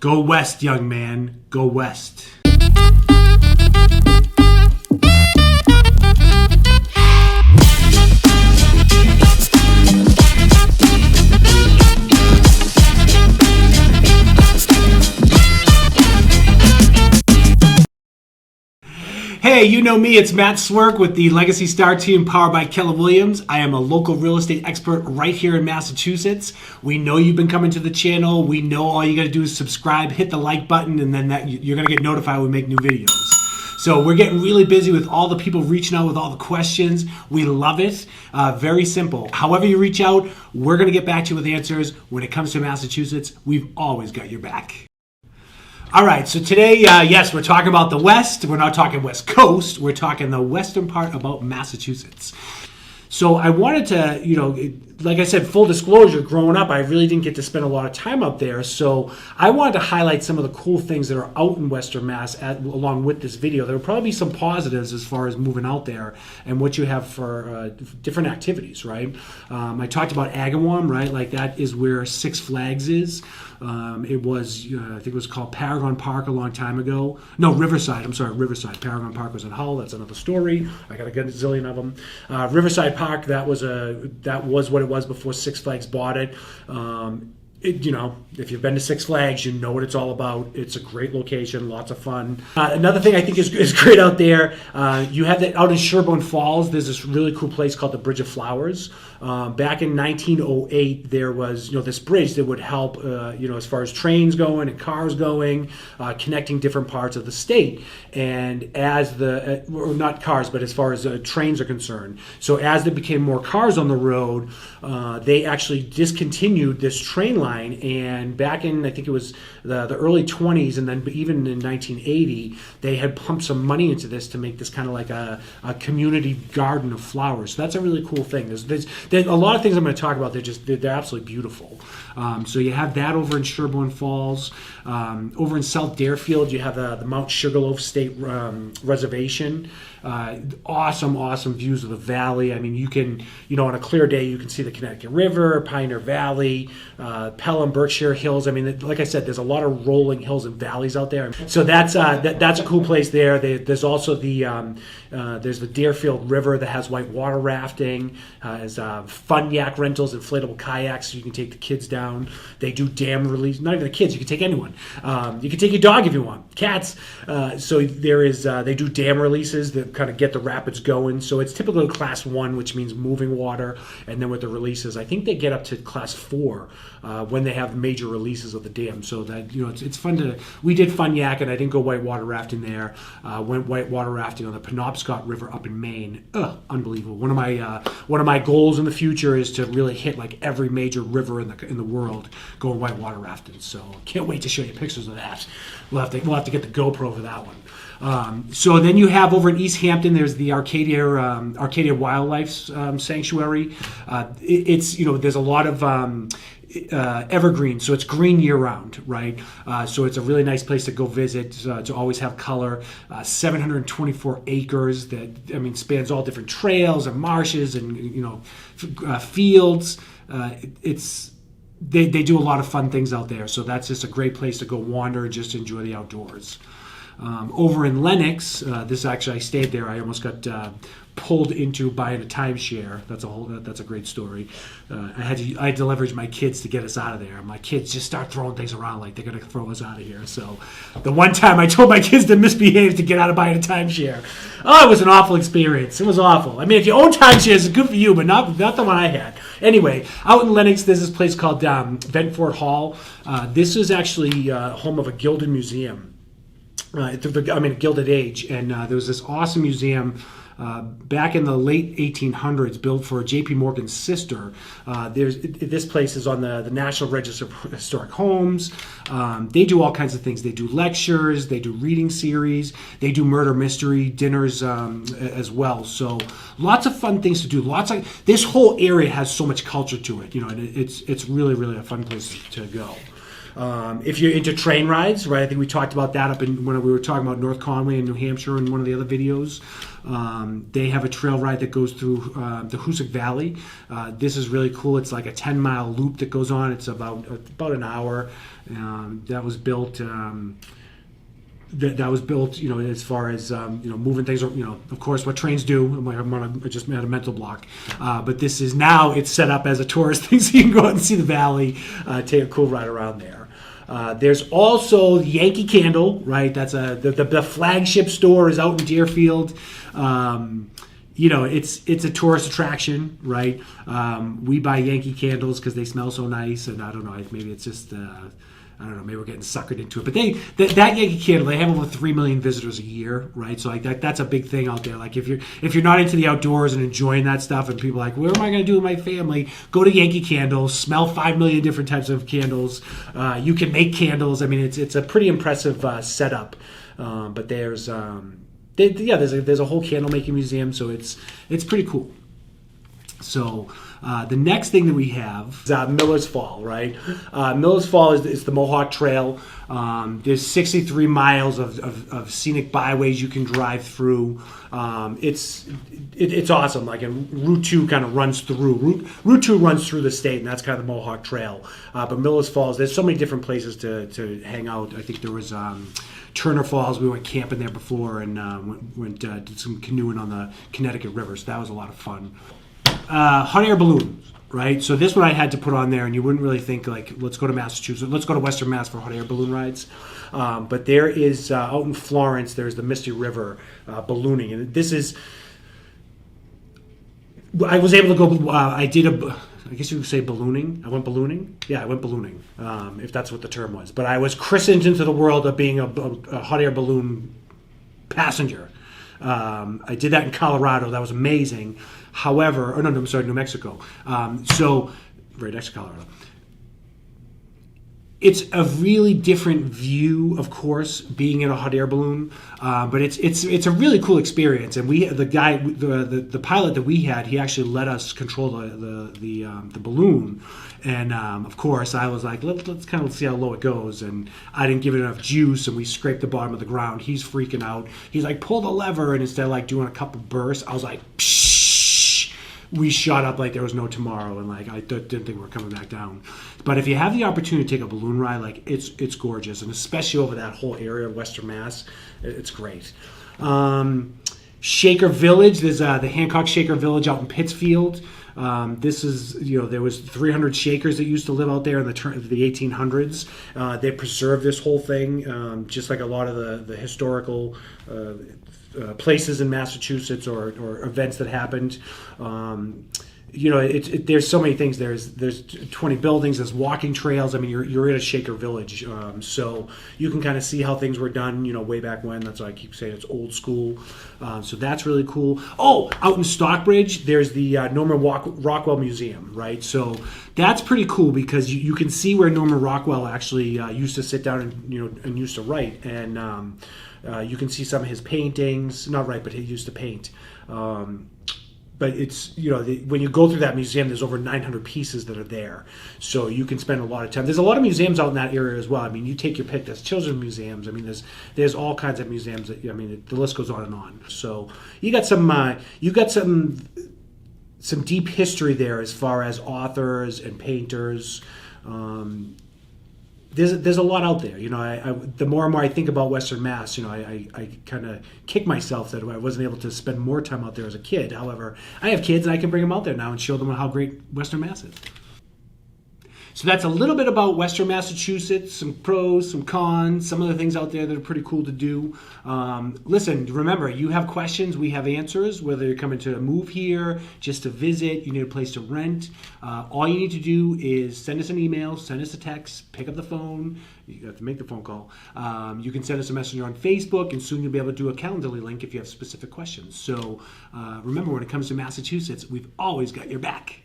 Go west, young man. Go west. Hey, you know me, it's Matt Swierk with the Legacy Star Team powered by Keller Williams. I am a local real estate expert right here in Massachusetts. We know you've been coming to the channel. We know all you got to do is subscribe, hit the like button, and then you're going to get notified when we make new videos. So we're getting really busy with all the people reaching out with all the questions. We love it. Very simple. However you reach out, we're going to get back to you with answers. When it comes to Massachusetts, we've always got your back. All right, so today, yes, we're talking about the West. We're not talking West Coast. We're talking the western part about Massachusetts. So I wanted to, like I said, full disclosure, growing up, I really didn't get to spend a lot of time up there. So I wanted to highlight some of the cool things that are out in Western Mass along with this video. There will probably be some positives as far as moving out there and what you have for different activities, right? I talked about Agawam, right? Like that is where Six Flags is. It was, I think it was called Paragon Park a long time ago. No, Riverside. I'm sorry, Riverside. Paragon Park was in Hull. That's another story. I got a gazillion of them. Riverside Park, that was what it was before Six Flags bought it. If you've been to Six Flags, you know what it's all about. It's a great location, lots of fun. Another thing I think is great out there, you have that out in Sherburne Falls. There's this really cool place called the Bridge of Flowers. Back in 1908, there was this bridge that would help as far as trains going and cars going, connecting different parts of the state. And as not cars, but as far as trains are concerned. So as there became more cars on the road, they actually discontinued this train line. And back in, I think it was the early 20s, and then even in 1980, they had pumped some money into this to make this kind of like a community garden of flowers. So that's a really cool thing. There's a lot of things I'm going to talk about. They're absolutely beautiful. So you have that over in Sherburne Falls. Over in South Deerfield, you have the Mount Sugarloaf State Reservation. Awesome views of the valley. I mean, you can, on a clear day, you can see the Connecticut River, Pioneer Valley, Pelham, Berkshire Hills. I mean, like I said, there's a lot of rolling hills and valleys out there. So that's a cool place there. There's also there's the Deerfield River that has white water rafting, has fun yak rentals, inflatable kayaks, so you can take the kids down. They do dam release. Not even the kids. You can take anyone. You can take your dog if you want. Cats. So they do dam releases that kind of get the rapids going. So it's typically class 1, which means moving water, and then with the releases, I think they get up to class 4 when they have major releases of the dam. So that it's fun we did fun yak, and I didn't go whitewater rafting there. Went whitewater rafting on the Penobscot River up in Maine. Unbelievable. One of my goals in the future is to really hit like every major river in the world going whitewater rafting. So can't wait to show you pictures of that. We'll have to get the GoPro for that one. So then you have over in East Hampton, there's the Arcadia Wildlife Sanctuary. There's a lot of evergreen, so it's green year-round, right? So it's a really nice place to go visit, to always have color. 724 acres that, spans all different trails and marshes and, fields. They do a lot of fun things out there, so that's just a great place to go wander and just enjoy the outdoors. Over in Lenox, I stayed there. I almost got pulled into buying a timeshare. That's a great story. I had to leverage my kids to get us out of there. My kids just start throwing things around like they're going to throw us out of here. So the one time I told my kids to misbehave to get out of buying a timeshare. Oh, it was an awful experience. It was awful. I mean, if you own timeshares, it's good for you, but not the one I had. Anyway, out in Lenox, there's this place called Ventford Hall. This is actually home of a Gilded Museum. Gilded Age, and there was this awesome museum back in the late 1800s built for J.P. Morgan's sister. This place is on the National Register of Historic Homes. They do all kinds of things. They do lectures, they do reading series, they do murder mystery dinners as well. So lots of fun things to do. This whole area has so much culture to it, and it's really, really a fun place to go. If you're into train rides, right? I think we talked about that up in when we were talking about North Conway in New Hampshire in one of the other videos. They have a trail ride that goes through the Hoosick Valley. This is really cool. It's like a 10-mile loop that goes on. It's about an hour. That was built. That was built, as far as moving things. Of course, what trains do. I just had a mental block, but this is now it's set up as a tourist thing, so you can go out and see the valley, take a cool ride around there. There's also Yankee Candle, right? That's the flagship store is out in Deerfield. It's a tourist attraction, right? We buy Yankee Candles because they smell so nice, and I don't know, maybe it's just. I don't know, maybe we're getting suckered into it. But that Yankee Candle, they have over 3 million visitors a year, right? So like that's a big thing out there. Like if you're not into the outdoors and enjoying that stuff, and people are like, what am I going to do with my family? Go to Yankee Candles, smell 5 million different types of candles. You can make candles. I mean, it's a pretty impressive setup. But there's a whole candle making museum, so it's pretty cool. So the next thing that we have is Millis Falls, right? Millis Falls is the Mohawk Trail. There's 63 miles of scenic byways you can drive through. It's awesome. Like, and Route 2 kind of runs through. Route 2 runs through the state, and that's kind of the Mohawk Trail. But Millis Falls, there's so many different places to hang out. I think there was Turner Falls. We went camping there before and did some canoeing on the Connecticut River. So that was a lot of fun. Hot air balloons, right? So this one I had to put on there, and you wouldn't really think, like, let's go to Massachusetts, let's go to Western Mass for hot air balloon rides. But there is, out in Florence, there's the Misty River ballooning. And this is, I was able to go, I guess you could say ballooning. I went ballooning. Yeah, I went ballooning, if that's what the term was. But I was christened into the world of being a hot air balloon passenger. I did that in Colorado. That was amazing. However, New Mexico. Right next to Colorado. It's a really different view, of course, being in a hot air balloon, but it's a really cool experience. And the pilot that we had, he actually let us control the balloon. And of course, I was like, let's kind of see how low it goes. And I didn't give it enough juice, and we scraped the bottom of the ground. He's freaking out. He's like, pull the lever, and instead of like doing a couple bursts, I was like, pshh. We shot up like there was no tomorrow, and like I didn't think we were coming back down. But if you have the opportunity to take a balloon ride, like it's gorgeous, and especially over that whole area of Western Mass, it's great. Shaker Village, there's the Hancock Shaker Village out in Pittsfield. This is, there was 300 Shakers that used to live out there in the 1800s. They preserved this whole thing, just like a lot of the historical places in Massachusetts or events that happened. There's so many things. There's 20 buildings. There's walking trails. I mean, you're in a Shaker Village, so you can kind of see how things were done. Way back when. That's why I keep saying it's old school. So that's really cool. Oh, out in Stockbridge, there's the Norman Rockwell Museum, right? So that's pretty cool because you can see where Norman Rockwell actually used to sit down and used to write, and you can see some of his paintings. Not write, but he used to paint. But it's, when you go through that museum, there's over 900 pieces that are there. So you can spend a lot of time. There's a lot of museums out in that area as well. I mean, you take your pick. There's children's museums. I mean, there's all kinds of museums that, the list goes on and on. So you got some deep history there as far as authors and painters. There's a lot out there. The more and more I think about Western Mass, I kind of kick myself that I wasn't able to spend more time out there as a kid. However, I have kids and I can bring them out there now and show them how great Western Mass is. So that's a little bit about Western Massachusetts, some pros, some cons, some of the things out there that are pretty cool to do. Listen, remember, you have questions, we have answers, whether you're coming to move here, just to visit, you need a place to rent. All you need to do is send us an email, send us a text, pick up the phone. You have to make the phone call. You can send us a messenger on Facebook, and soon you'll be able to do a Calendly link if you have specific questions. So remember, when it comes to Massachusetts, we've always got your back.